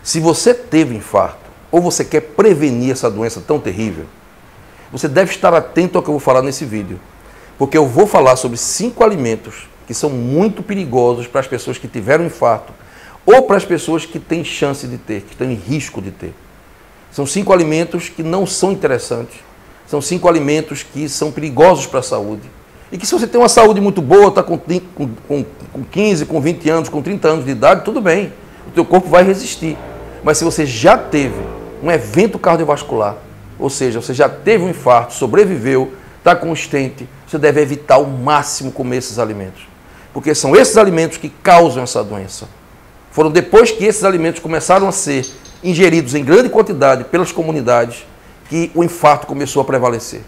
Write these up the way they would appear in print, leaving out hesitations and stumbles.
Se você teve infarto, ou você quer prevenir essa doença tão terrível, você deve estar atento ao que eu vou falar nesse vídeo. Porque eu vou falar sobre 5 alimentos que são muito perigosos para as pessoas que tiveram infarto ou para as pessoas que têm chance de ter, que estão em risco de ter. São 5 alimentos que não são interessantes, são 5 alimentos que são perigosos para a saúde. E que se você tem uma saúde muito boa, está com 15, com 20 anos, com 30 anos de idade, tudo bem, o teu corpo vai resistir. Mas se você já teve um evento cardiovascular, ou seja, você já teve um infarto, sobreviveu, está com stent, você deve evitar ao máximo comer esses alimentos. Porque são esses alimentos que causam essa doença. Foram depois que esses alimentos começaram a ser ingeridos em grande quantidade pelas comunidades que o infarto começou a prevalecer.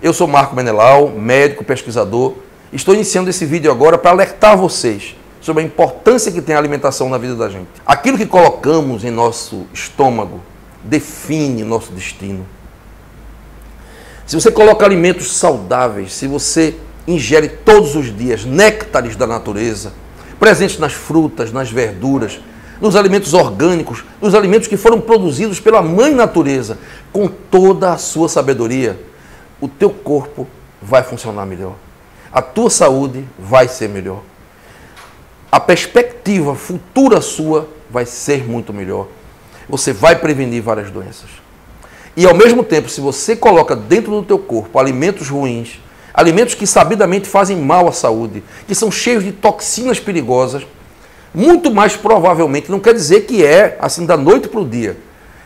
Eu sou Marco Menelau, médico, pesquisador. Estou iniciando esse vídeo agora para alertar vocês sobre a importância que tem a alimentação na vida da gente. Aquilo que colocamos em nosso estômago define nosso destino. Se você coloca alimentos saudáveis, se você ingere todos os dias néctares da natureza, presentes nas frutas, nas verduras, nos alimentos orgânicos, nos alimentos que foram produzidos pela mãe natureza, com toda a sua sabedoria, o teu corpo vai funcionar melhor. A tua saúde vai ser melhor. A perspectiva futura sua vai ser muito melhor. Você vai prevenir várias doenças. E ao mesmo tempo, se você coloca dentro do teu corpo alimentos ruins, alimentos que sabidamente fazem mal à saúde, que são cheios de toxinas perigosas, muito mais provavelmente, não quer dizer que é assim da noite para o dia,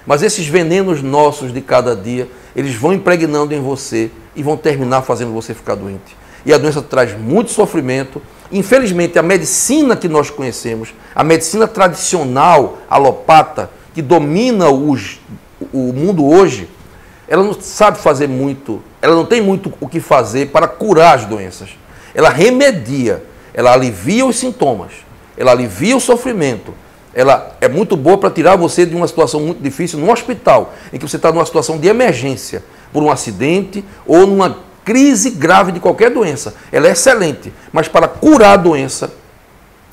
mas esses venenos nossos de cada dia, eles vão impregnando em você e vão terminar fazendo você ficar doente. E a doença traz muito sofrimento. Infelizmente, a medicina que nós conhecemos, a medicina tradicional, alopata, que domina o mundo hoje, ela não sabe fazer muito, ela não tem muito o que fazer para curar as doenças. Ela remedia, ela alivia os sintomas, ela alivia o sofrimento, ela é muito boa para tirar você de uma situação muito difícil no hospital, em que você está numa situação de emergência, por um acidente ou numa crise grave de qualquer doença. Ela é excelente, mas para curar a doença,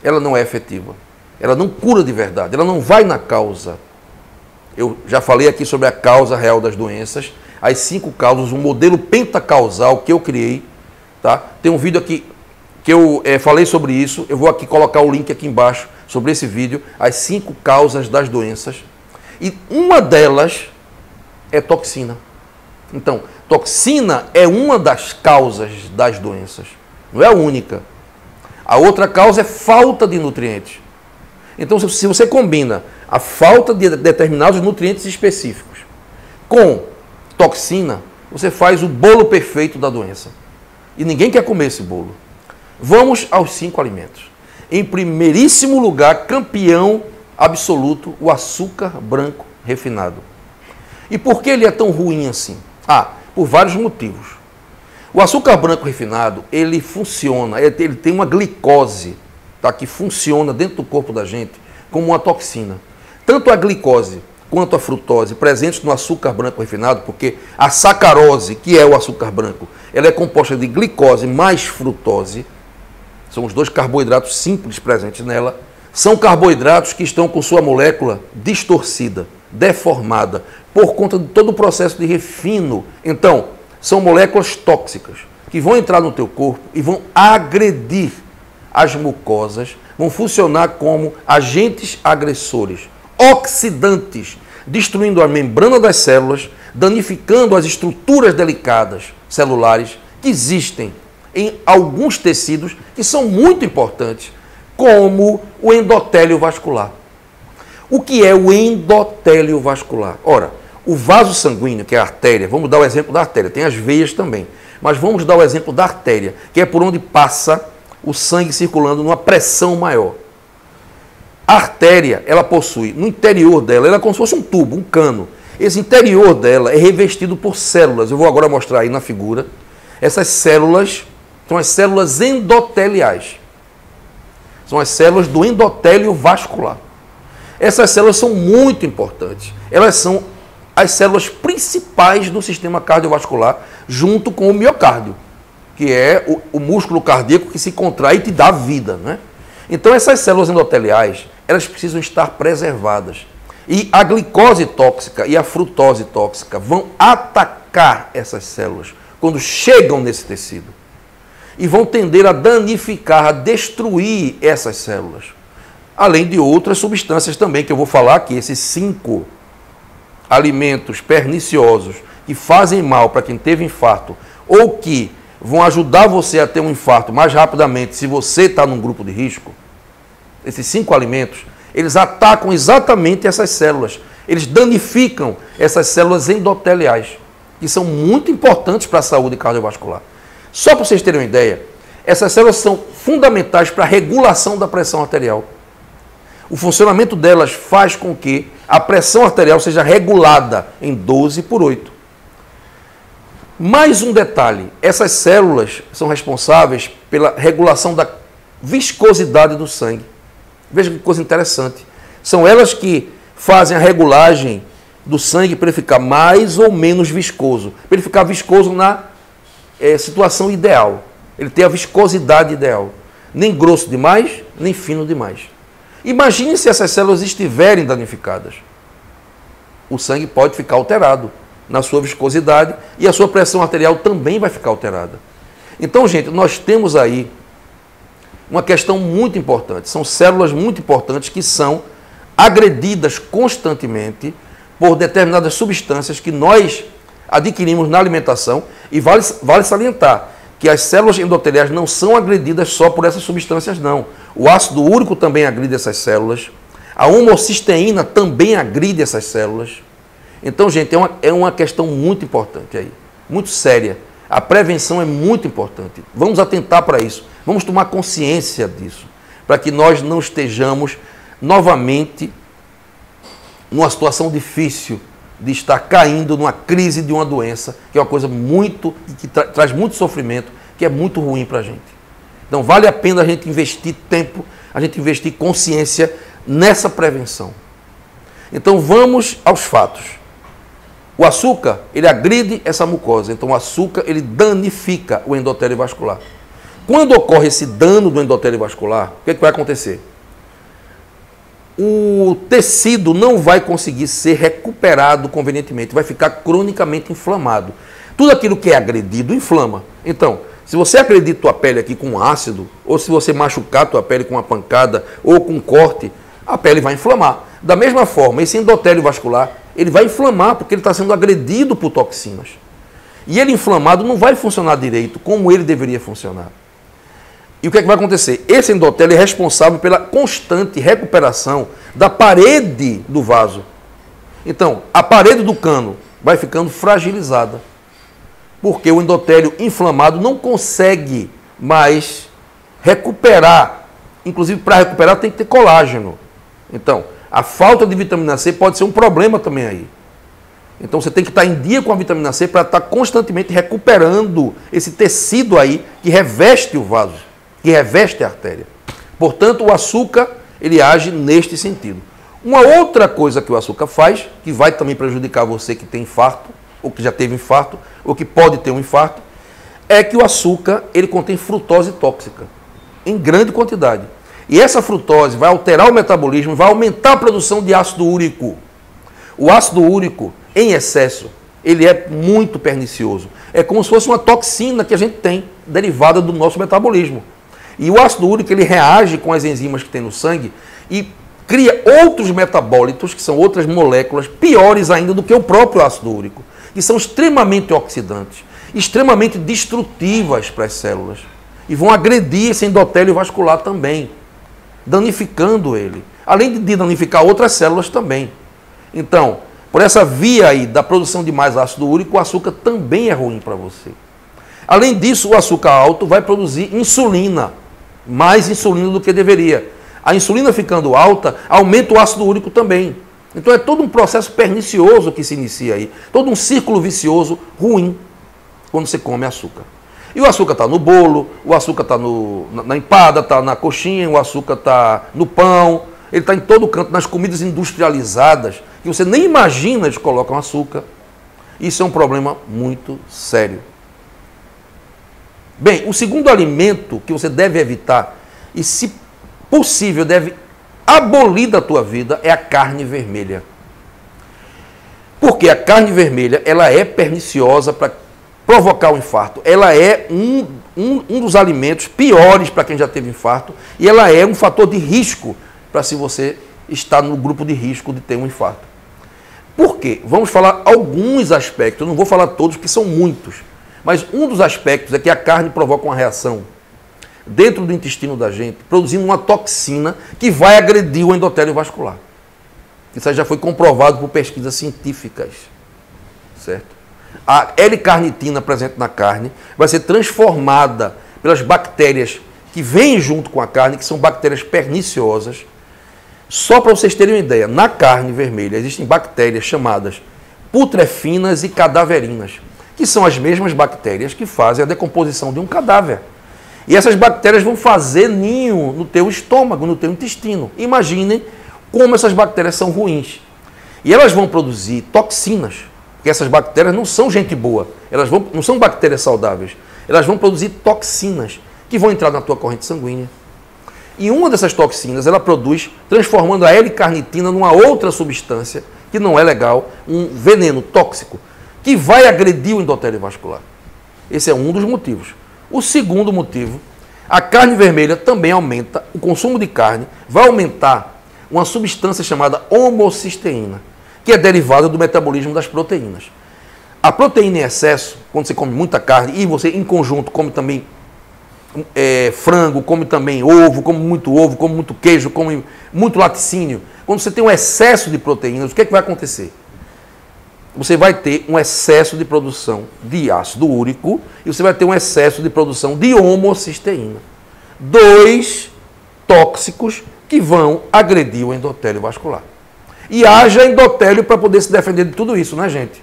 ela não é efetiva. Ela não cura de verdade, ela não vai na causa. Eu já falei aqui sobre a causa real das doenças, as 5 causas, um modelo pentacausal que eu criei, tá? Tem um vídeo aqui que eu falei sobre isso, eu vou aqui colocar o link aqui embaixo sobre esse vídeo, as 5 causas das doenças, e uma delas é toxina. Então, toxina é uma das causas das doenças, não é a única. A outra causa é falta de nutrientes. Então, se você combina a falta de determinados nutrientes específicos com toxina, você faz o bolo perfeito da doença. E ninguém quer comer esse bolo. Vamos aos 5 alimentos. Em primeiríssimo lugar, campeão absoluto, o açúcar branco refinado. E por que ele é tão ruim assim? Por vários motivos. O açúcar branco refinado, ele funciona, ele tem uma glicose, tá, que funciona dentro do corpo da gente como uma toxina. Tanto a glicose quanto a frutose presentes no açúcar branco refinado, porque a sacarose, que é o açúcar branco, ela é composta de glicose mais frutose, são os 2 carboidratos simples presentes nela, são carboidratos que estão com sua molécula distorcida, deformada, por conta de todo o processo de refino. Então, são moléculas tóxicas que vão entrar no teu corpo e vão agredir as mucosas, vão funcionar como agentes agressores, oxidantes, destruindo a membrana das células, danificando as estruturas delicadas celulares que existem em alguns tecidos que são muito importantes, como o endotélio vascular. O que é o endotélio vascular? Ora, o vaso sanguíneo, que é a artéria, vamos dar o exemplo da artéria, tem as veias também, mas vamos dar o exemplo da artéria, que é por onde passa o sangue circulando numa pressão maior. A artéria, ela possui, no interior dela, ela é como se fosse um tubo, um cano. Esse interior dela é revestido por células. Eu vou agora mostrar aí na figura. Essas células são as células endoteliais. São as células do endotélio vascular. Essas células são muito importantes. Elas são as células principais do sistema cardiovascular, junto com o miocárdio, que é o músculo cardíaco que se contrai e te dá vida, né? Então, essas células endoteliais, elas precisam estar preservadas. E a glicose tóxica e a frutose tóxica vão atacar essas células quando chegam nesse tecido. E vão tender a danificar, a destruir essas células. Além de outras substâncias também, que eu vou falar aqui, esses 5 alimentos perniciosos que fazem mal para quem teve infarto, ou que vão ajudar você a ter um infarto mais rapidamente se você está num grupo de risco. Esses 5 alimentos, eles atacam exatamente essas células. Eles danificam essas células endoteliais, que são muito importantes para a saúde cardiovascular. Só para vocês terem uma ideia, essas células são fundamentais para a regulação da pressão arterial. O funcionamento delas faz com que a pressão arterial seja regulada em 12/8. Mais um detalhe, essas células são responsáveis pela regulação da viscosidade do sangue. Veja que coisa interessante. São elas que fazem a regulagem do sangue para ele ficar mais ou menos viscoso. Para ele ficar viscoso na situação ideal. Ele tem a viscosidade ideal. Nem grosso demais, nem fino demais. Imagine se essas células estiverem danificadas. O sangue pode ficar alterado na sua viscosidade e a sua pressão arterial também vai ficar alterada. Então, gente, nós temos aí uma questão muito importante. São células muito importantes que são agredidas constantemente por determinadas substâncias que nós adquirimos na alimentação, e vale salientar que as células endoteliais não são agredidas só por essas substâncias, não. O ácido úrico também agride essas células, a homocisteína também agride essas células. Então, gente, é uma questão muito importante aí, muito séria. A prevenção é muito importante. Vamos atentar para isso, vamos tomar consciência disso, para que nós não estejamos novamente numa situação difícil de estar caindo numa crise de uma doença, que é uma coisa que traz muito sofrimento, que é muito ruim para a gente. Então vale a pena a gente investir tempo, a gente investir consciência nessa prevenção. Então vamos aos fatos. O açúcar, ele agride essa mucosa, então o açúcar, ele danifica o endotélio vascular. Quando ocorre esse dano do endotélio vascular, o que vai acontecer? O tecido não vai conseguir ser recuperado convenientemente, vai ficar cronicamente inflamado. Tudo aquilo que é agredido inflama. Então, se você agredir tua pele aqui com ácido, ou se você machucar tua pele com uma pancada ou com um corte, a pele vai inflamar. Da mesma forma, esse endotélio vascular, ele vai inflamar porque ele está sendo agredido por toxinas. E ele inflamado não vai funcionar direito como ele deveria funcionar. E o que é que vai acontecer? Esse endotélio é responsável pela constante recuperação da parede do vaso. Então, a parede do cano vai ficando fragilizada, porque o endotélio inflamado não consegue mais recuperar. Inclusive, para recuperar tem que ter colágeno. Então, a falta de vitamina C pode ser um problema também aí. Então, você tem que estar em dia com a vitamina C para estar constantemente recuperando esse tecido aí que reveste o vaso, que reveste a artéria. Portanto, o açúcar, ele age neste sentido. Uma outra coisa que o açúcar faz, que vai também prejudicar você que tem infarto, ou que já teve infarto, ou que pode ter um infarto, é que o açúcar, ele contém frutose tóxica, em grande quantidade. E essa frutose vai alterar o metabolismo, vai aumentar a produção de ácido úrico. O ácido úrico, em excesso, ele é muito pernicioso. É como se fosse uma toxina que a gente tem, derivada do nosso metabolismo. E o ácido úrico, ele reage com as enzimas que tem no sangue e cria outros metabólitos, que são outras moléculas piores ainda do que o próprio ácido úrico, que são extremamente oxidantes, extremamente destrutivas para as células. E vão agredir esse endotélio vascular também, danificando ele. Além de danificar outras células também. Então, por essa via aí da produção de mais ácido úrico, o açúcar também é ruim para você. Além disso, o açúcar alto vai produzir insulina, mais insulina do que deveria. A insulina ficando alta, aumenta o ácido úrico também. Então é todo um processo pernicioso que se inicia aí, todo um círculo vicioso ruim quando você come açúcar. E o açúcar está no bolo, o açúcar está na empada, está na coxinha, o açúcar está no pão, ele está em todo canto, nas comidas industrializadas, que você nem imagina eles colocam açúcar. Isso é um problema muito sério. Bem, o segundo alimento que você deve evitar, e se possível deve abolir da tua vida é a carne vermelha. Porque a carne vermelha, ela é perniciosa para provocar o infarto. Ela é um dos alimentos piores para quem já teve infarto e ela é um fator de risco para se você estar no grupo de risco de ter um infarto. Por quê? Vamos falar alguns aspectos, eu não vou falar todos, porque são muitos. Mas um dos aspectos é que a carne provoca uma reação dentro do intestino da gente, produzindo uma toxina que vai agredir o endotélio vascular. Isso já foi comprovado por pesquisas científicas, certo? A L-carnitina presente na carne vai ser transformada pelas bactérias que vêm junto com a carne, que são bactérias perniciosas. Só para vocês terem uma ideia, na carne vermelha existem bactérias chamadas putrefinas e cadaverinas, que são as mesmas bactérias que fazem a decomposição de um cadáver. E essas bactérias vão fazer ninho no teu estômago, no teu intestino. Imaginem como essas bactérias são ruins. E elas vão produzir toxinas, porque essas bactérias não são gente boa, não são bactérias saudáveis. Elas vão produzir toxinas que vão entrar na tua corrente sanguínea. E uma dessas toxinas, ela produz, transformando a L-carnitina numa outra substância, que não é legal, um veneno tóxico, que vai agredir o endotélio vascular. Esse é um dos motivos. O segundo motivo, a carne vermelha também aumenta, o consumo de carne vai aumentar uma substância chamada homocisteína, que é derivada do metabolismo das proteínas. A proteína em excesso, quando você come muita carne, e você em conjunto come também frango, come também ovo, come muito queijo, come muito laticínio. Quando você tem um excesso de proteínas, o que é que vai acontecer? Você vai ter um excesso de produção de ácido úrico e você vai ter um excesso de produção de homocisteína. Dois tóxicos que vão agredir o endotélio vascular. E haja endotélio para poder se defender de tudo isso, né, gente?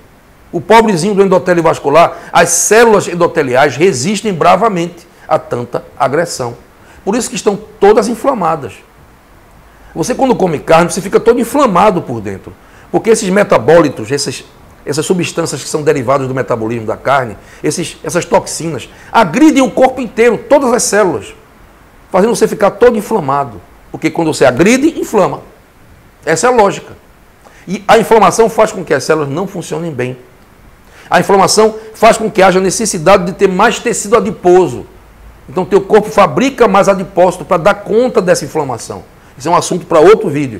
O pobrezinho do endotélio vascular, as células endoteliais resistem bravamente a tanta agressão. Por isso que estão todas inflamadas. Você, quando come carne, você fica todo inflamado por dentro. Porque esses metabólitos, essas substâncias que são derivadas do metabolismo da carne, essas toxinas, agridem o corpo inteiro, todas as células, fazendo você ficar todo inflamado. Porque quando você agride, inflama. Essa é a lógica. E a inflamação faz com que as células não funcionem bem. A inflamação faz com que haja necessidade de ter mais tecido adiposo. Então, teu corpo fabrica mais adipócito para dar conta dessa inflamação. Isso é um assunto para outro vídeo.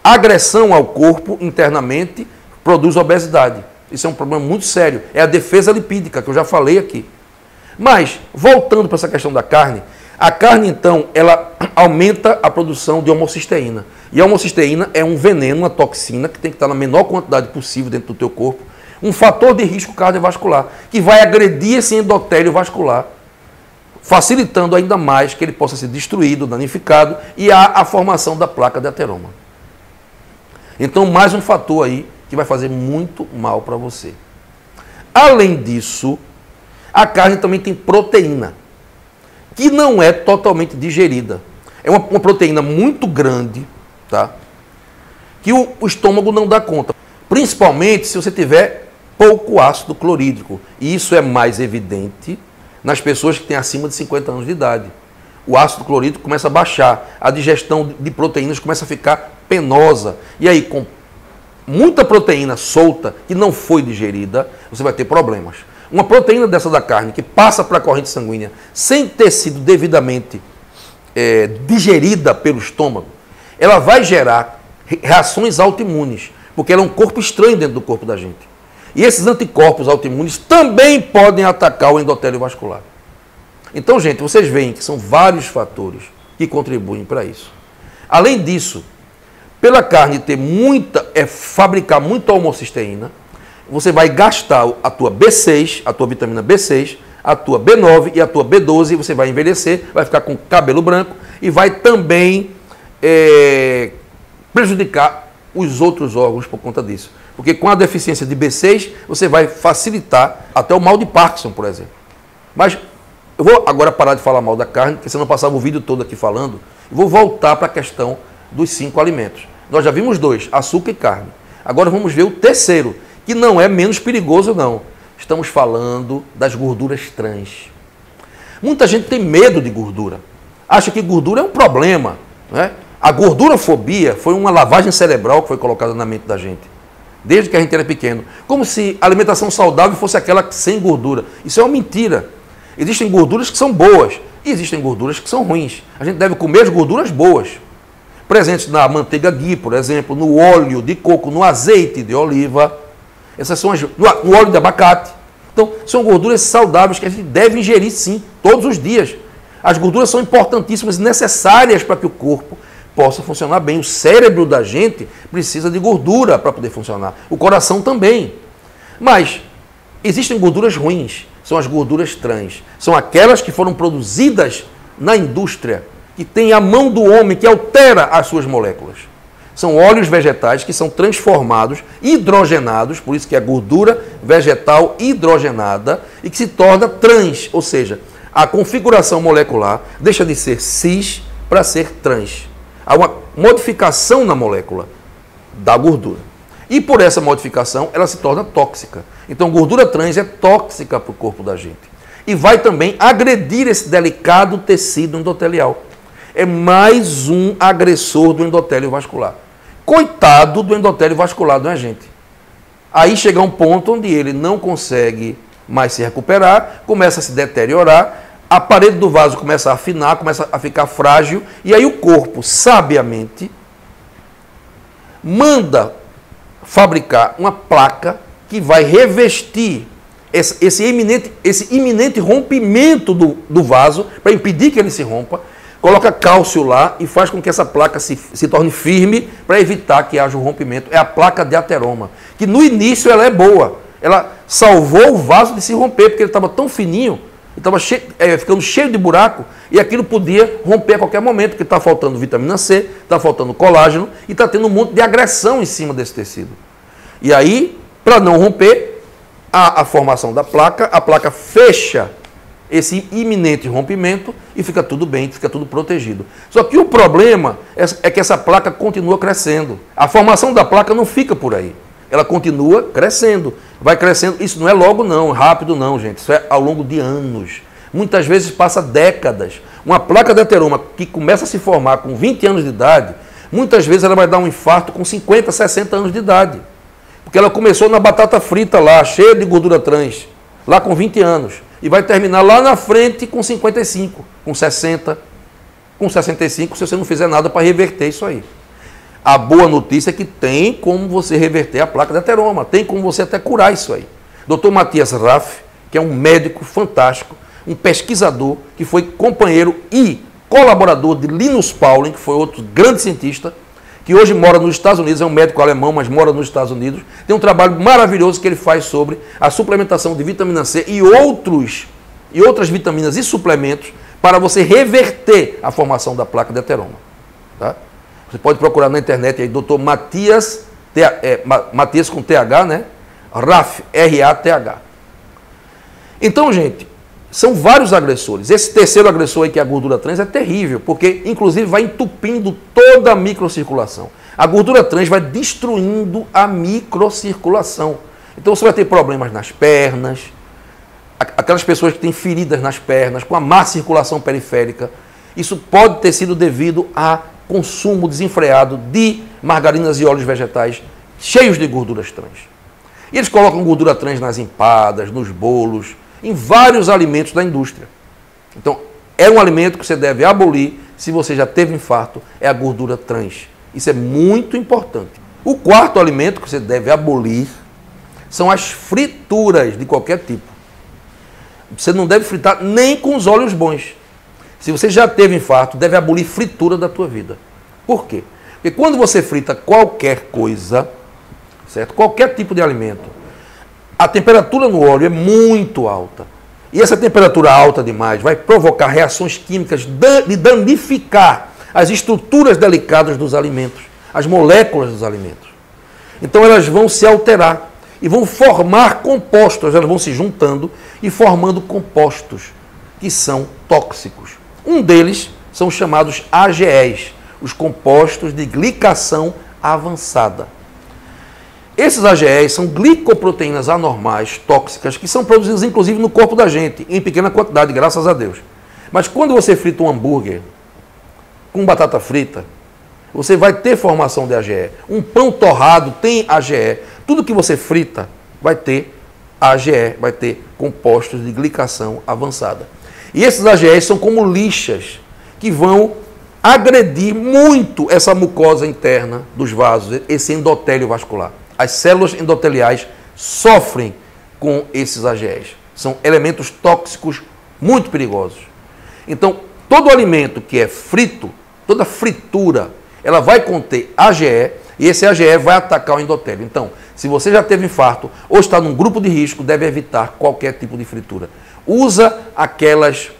Agressão ao corpo internamente produz obesidade. Isso é um problema muito sério. É a defesa lipídica, que eu já falei aqui. Mas, voltando para essa questão da carne, a carne, então, ela aumenta a produção de homocisteína. E a homocisteína é um veneno, uma toxina, que tem que estar na menor quantidade possível dentro do teu corpo. Um fator de risco cardiovascular, que vai agredir esse endotélio vascular, facilitando ainda mais que ele possa ser destruído, danificado, e há a formação da placa de ateroma. Então, mais um fator aí que vai fazer muito mal para você. Além disso, a carne também tem proteína, que não é totalmente digerida. É uma proteína muito grande, tá? Que o estômago não dá conta. Principalmente se você tiver pouco ácido clorídrico. E isso é mais evidente nas pessoas que têm acima de 50 anos de idade. O ácido clorídrico começa a baixar, a digestão de proteínas começa a ficar penosa. E aí, com muita proteína solta que não foi digerida, você vai ter problemas. Uma proteína dessa da carne que passa para a corrente sanguínea sem ter sido devidamente digerida pelo estômago, ela vai gerar reações autoimunes, porque ela é um corpo estranho dentro do corpo da gente. E esses anticorpos autoimunes também podem atacar o endotélio vascular. Então, gente, vocês veem que são vários fatores que contribuem para isso. Além disso, pela carne ter fabricar muita homocisteína, você vai gastar a tua B6, a tua vitamina B6, a tua B9 e a tua B12, e você vai envelhecer, vai ficar com cabelo branco e vai também prejudicar os outros órgãos por conta disso. Porque com a deficiência de B6, você vai facilitar até o mal de Parkinson, por exemplo. Mas eu vou agora parar de falar mal da carne, porque senão eu passava o vídeo todo aqui falando. Eu vou voltar para a questão dos 5 alimentos. Nós já vimos 2, açúcar e carne. Agora vamos ver o terceiro, que não é menos perigoso, não. Estamos falando das gorduras trans. Muita gente tem medo de gordura. Acha que gordura é um problema, né? A gordurafobia foi uma lavagem cerebral que foi colocada na mente da gente, desde que a gente era pequeno. Como se a alimentação saudável fosse aquela sem gordura. Isso é uma mentira. Existem gorduras que são boas e existem gorduras que são ruins. A gente deve comer as gorduras boas, presentes na manteiga ghee, por exemplo, no óleo de coco, no azeite de oliva, essas são no óleo de abacate. Então, são gorduras saudáveis que a gente deve ingerir, sim, todos os dias. As gorduras são importantíssimas e necessárias para que o corpo possa funcionar bem. O cérebro da gente precisa de gordura para poder funcionar. O coração também. Mas existem gorduras ruins, são as gorduras trans. São aquelas que foram produzidas na indústria, que tem a mão do homem que altera as suas moléculas. São óleos vegetais que são transformados, hidrogenados, por isso que é gordura vegetal hidrogenada, e que se torna trans, ou seja, a configuração molecular deixa de ser cis para ser trans. Há uma modificação na molécula da gordura. E por essa modificação, ela se torna tóxica. Então, gordura trans é tóxica para o corpo da gente. E vai também agredir esse delicado tecido endotelial. É mais um agressor do endotélio vascular. Coitado do endotélio vascular da gente. Aí chega um ponto onde ele não consegue mais se recuperar, começa a se deteriorar, a parede do vaso começa a afinar, começa a ficar frágil, e aí o corpo, sabiamente, manda fabricar uma placa que vai revestir esse iminente rompimento do vaso, para impedir que ele se rompa, coloca cálcio lá e faz com que essa placa se torne firme para evitar que haja o rompimento. É a placa de ateroma, que no início ela é boa. Ela salvou o vaso de se romper, porque ele estava tão fininho, estava ficando cheio de buraco, e aquilo podia romper a qualquer momento, porque está faltando vitamina C, está faltando colágeno, e está tendo um monte de agressão em cima desse tecido. E aí, para não romper, a formação da placa, a placa fecha esse iminente rompimento e fica tudo bem, fica tudo protegido. Só que o problema é que essa placa continua crescendo. A formação da placa não fica por aí. Ela continua crescendo, vai crescendo. Isso não é logo não, rápido não, gente. Isso é ao longo de anos. Muitas vezes passa décadas. Uma placa de ateroma que começa a se formar com 20 anos de idade, muitas vezes ela vai dar um infarto com 50, 60 anos de idade. Porque ela começou na batata frita lá, cheia de gordura trans, lá com 20 anos. E vai terminar lá na frente com 55, com 60, com 65, se você não fizer nada para reverter isso aí. A boa notícia é que tem como você reverter a placa de ateroma, tem como você até curar isso aí. Dr. Matthias Raff, que é um médico fantástico, um pesquisador, que foi companheiro e colaborador de Linus Pauling, que foi outro grande cientista, que hoje mora nos Estados Unidos, é um médico alemão, mas mora nos Estados Unidos. Tem um trabalho maravilhoso que ele faz sobre a suplementação de vitamina C e outras vitaminas e suplementos para você reverter a formação da placa de ateroma. Tá? Você pode procurar na internet aí, Dr. Matthias, Matthias com TH, né? Rath, R-A-T-H. Então, gente, são vários agressores. Esse terceiro agressor aí, que é a gordura trans, é terrível, porque, inclusive, vai entupindo toda a microcirculação. A gordura trans vai destruindo a microcirculação. Então, você vai ter problemas nas pernas, aquelas pessoas que têm feridas nas pernas, com a má circulação periférica. Isso pode ter sido devido a consumo desenfreado de margarinas e óleos vegetais cheios de gorduras trans. E eles colocam gordura trans nas empadas, nos bolos, em vários alimentos da indústria. Então, é um alimento que você deve abolir se você já teve infarto, é a gordura trans. Isso é muito importante. O quarto alimento que você deve abolir são as frituras de qualquer tipo. Você não deve fritar nem com os óleos bons. Se você já teve infarto, deve abolir fritura da tua vida. Por quê? Porque quando você frita qualquer coisa, certo? Qualquer tipo de alimento, a temperatura no óleo é muito alta. E essa temperatura alta demais vai provocar reações químicas de danificar as estruturas delicadas dos alimentos, as moléculas dos alimentos. Então elas vão se alterar e vão formar compostos, elas vão se juntando e formando compostos que são tóxicos. Um deles são os chamados AGEs, os compostos de glicação avançada. Esses AGEs são glicoproteínas anormais, tóxicas, que são produzidas inclusive no corpo da gente, em pequena quantidade, graças a Deus. Mas quando você frita um hambúrguer com batata frita, você vai ter formação de AGE. Um pão torrado tem AGE. Tudo que você frita vai ter AGE, vai ter compostos de glicação avançada. E esses AGEs são como lixas que vão agredir muito essa mucosa interna dos vasos, esse endotélio vascular. As células endoteliais sofrem com esses AGEs. São elementos tóxicos muito perigosos. Então, todo alimento que é frito, toda fritura, ela vai conter AGE e esse AGE vai atacar o endotélio. Então, se você já teve infarto ou está num grupo de risco, deve evitar qualquer tipo de fritura. Usa aquelas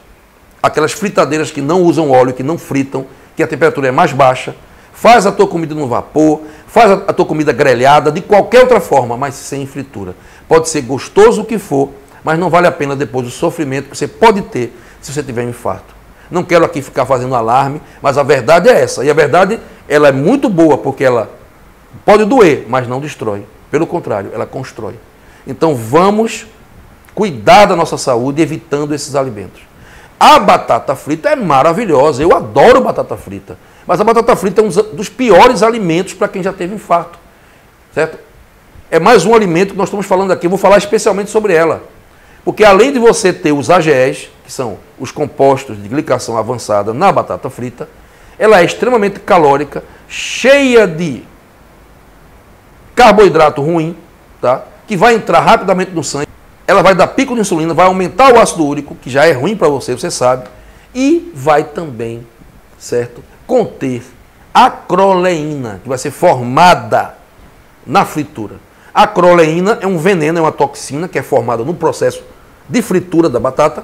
fritadeiras que não usam óleo, que não fritam, que a temperatura é mais baixa. Faz a tua comida no vapor, faz a tua comida grelhada, de qualquer outra forma, mas sem fritura. Pode ser gostoso o que for, mas não vale a pena depois o sofrimento que você pode ter se você tiver um infarto. Não quero aqui ficar fazendo alarme, mas a verdade é essa. E a verdade, ela é muito boa, porque ela pode doer, mas não destrói. Pelo contrário, ela constrói. Então vamos cuidar da nossa saúde evitando esses alimentos. A batata frita é maravilhosa, eu adoro batata frita. Mas a batata frita é um dos piores alimentos para quem já teve infarto. Certo? É mais um alimento que nós estamos falando aqui, eu vou falar especialmente sobre ela. Porque além de você ter os AGEs, que são os compostos de glicação avançada na batata frita, ela é extremamente calórica, cheia de carboidrato ruim, tá? Que vai entrar rapidamente no sangue, ela vai dar pico de insulina, vai aumentar o ácido úrico, que já é ruim para você, você sabe, e vai também, certo, conter acroleína, que vai ser formada na fritura. A acroleína é um veneno, é uma toxina que é formada no processo de fritura da batata,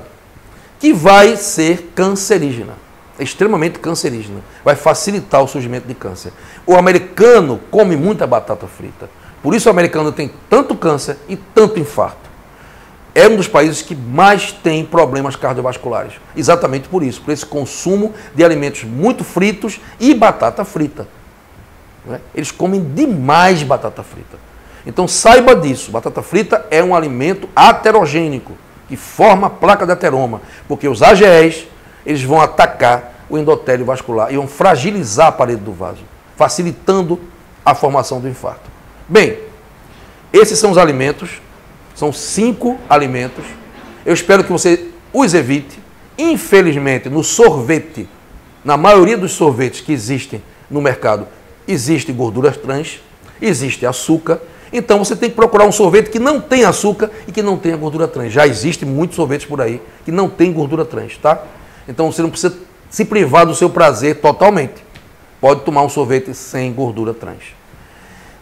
que vai ser cancerígena, extremamente cancerígena, vai facilitar o surgimento de câncer. O americano come muita batata frita, por isso o americano tem tanto câncer e tanto infarto. É um dos países que mais tem problemas cardiovasculares, exatamente por isso, por esse consumo de alimentos muito fritos e batata frita. Eles comem demais batata frita. Então saiba disso, batata frita é um alimento aterogênico, que forma a placa de ateroma, porque os AGEs, eles vão atacar o endotélio vascular e vão fragilizar a parede do vaso, facilitando a formação do infarto. Bem, esses são os alimentos, são 5 alimentos, eu espero que você os evite. Infelizmente, no sorvete, na maioria dos sorvetes que existem no mercado, existe gordura trans, existe açúcar. Então você tem que procurar um sorvete que não tem açúcar e que não tenha gordura trans. Já existem muitos sorvetes por aí que não tem gordura trans, tá? Então você não precisa se privar do seu prazer totalmente. Pode tomar um sorvete sem gordura trans.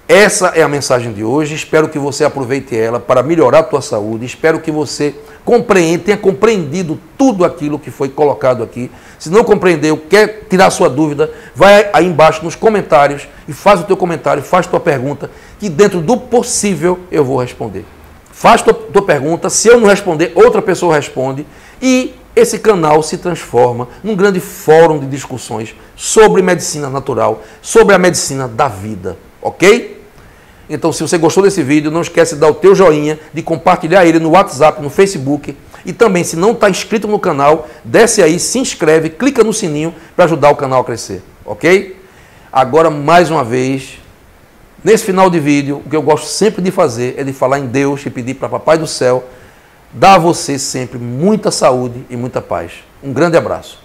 Essa é a mensagem de hoje. Espero que você aproveite ela para melhorar a tua saúde. Espero que você tenha compreendido tudo aquilo que foi colocado aqui. Se não compreendeu, quer tirar sua dúvida, vai aí embaixo nos comentários e faz o teu comentário, faz tua pergunta, que dentro do possível eu vou responder. Faz tua pergunta, se eu não responder, outra pessoa responde e esse canal se transforma num grande fórum de discussões sobre medicina natural, sobre a medicina da vida, ok? Então, se você gostou desse vídeo, não esquece de dar o teu joinha, de compartilhar ele no WhatsApp, no Facebook. E também, se não está inscrito no canal, desce aí, se inscreve, clica no sininho para ajudar o canal a crescer, ok? Agora, mais uma vez, nesse final de vídeo, o que eu gosto sempre de fazer é de falar em Deus e pedir para Papai do Céu dar a você sempre muita saúde e muita paz. Um grande abraço.